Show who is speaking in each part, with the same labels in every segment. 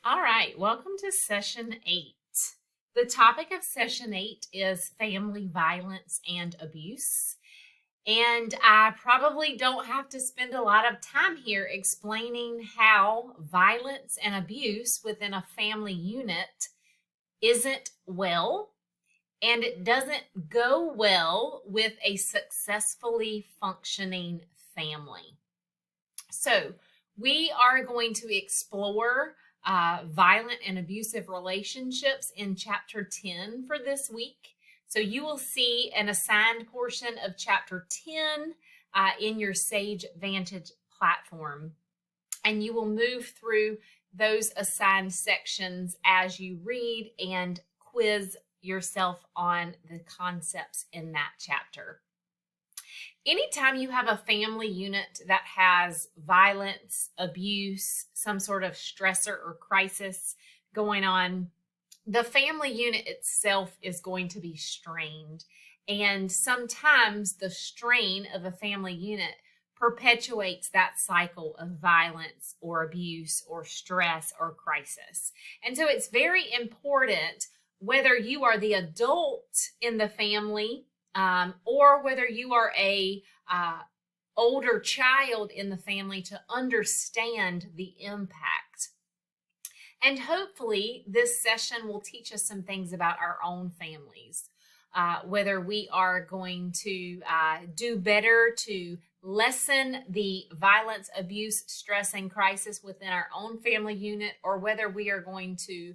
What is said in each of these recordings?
Speaker 1: All right, welcome to session 8. The topic of session 8 is family violence and abuse. And I probably don't have to spend a lot of time here explaining how violence and abuse within a family unit isn't well, and it doesn't go well with a successfully functioning family. So, we are going to explore violent and abusive relationships in chapter 10 for this week. So you will see an assigned portion of chapter 10 in your Sage Vantage platform. And you will move through those assigned sections as you read and quiz yourself on the concepts in that chapter. Anytime you have a family unit that has violence, abuse, some sort of stressor or crisis going on, the family unit itself is going to be strained. And sometimes the strain of a family unit perpetuates that cycle of violence or abuse or stress or crisis. And so it's very important, whether you are the adult in the family or whether you are a older child in the family, to understand the impact. And hopefully this session will teach us some things about our own families, whether we are going to do better to lessen the violence, abuse, stress, and crisis within our own family unit, or whether we are going to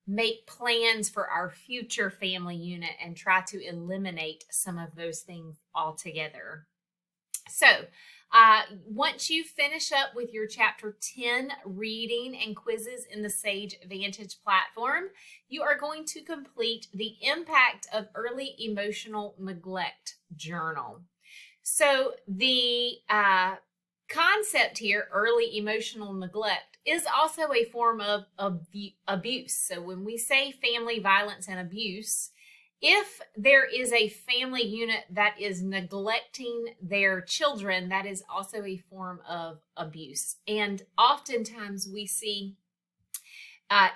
Speaker 1: make plans for our future family unit and try to eliminate some of those things altogether. So, once you finish up with your chapter 10 reading and quizzes in the Sage Vantage platform, you are going to complete the Impact of Early Emotional Neglect journal. So, the concept here, early emotional neglect, is also a form of abuse. So when we say family violence and abuse, if there is a family unit that is neglecting their children, that is also a form of abuse. And oftentimes we see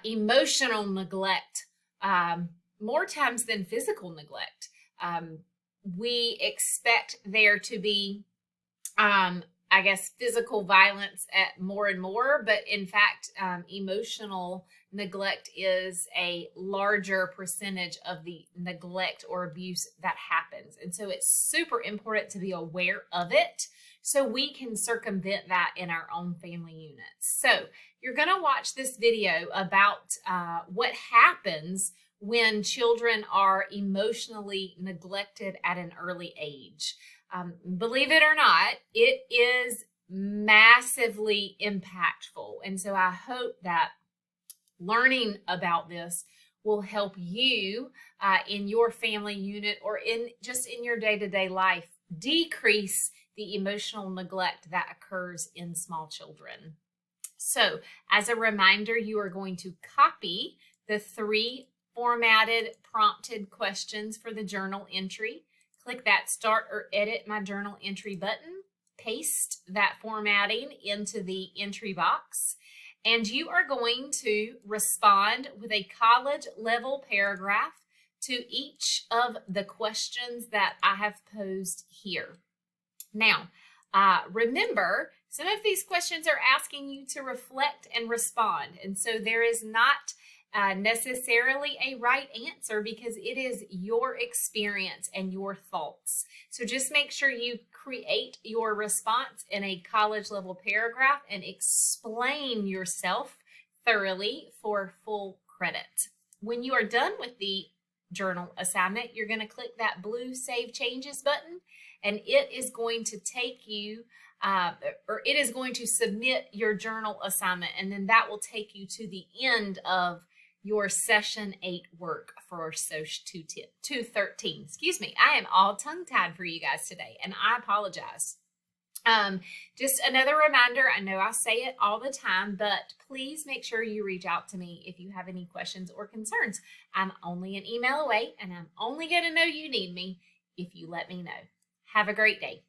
Speaker 1: emotional neglect more times than physical neglect. We expect there to be physical violence at more and more, but in fact, emotional neglect is a larger percentage of the neglect or abuse that happens. And so it's super important to be aware of it so we can circumvent that in our own family units. So you're going to watch this video about what happens when children are emotionally neglected at an early age. Believe it or not, it is massively impactful. And so I hope that learning about this will help you in your family unit or in your day-to-day life decrease the emotional neglect that occurs in small children. So as a reminder, you are going to copy the 3 formatted prompted questions for the journal entry. Click that Start or Edit My Journal Entry button, paste that formatting into the entry box, and you are going to respond with a college-level paragraph to each of the questions that I have posed here. Now, remember, some of these questions are asking you to reflect and respond, and so there is not necessarily a right answer because it is your experience and your thoughts. So just make sure you create your response in a college level paragraph and explain yourself thoroughly for full credit. When you are done with the journal assignment, you're going to click that blue Save Changes button, and it is going to take you it is going to submit your journal assignment, and then that will take you to the end of your session 8 work for SOC 213. Excuse me, I am all tongue-tied for you guys today, and I apologize. Just another reminder, I know I say it all the time, but please make sure you reach out to me if you have any questions or concerns. I'm only an email away, and I'm only going to know you need me if you let me know. Have a great day.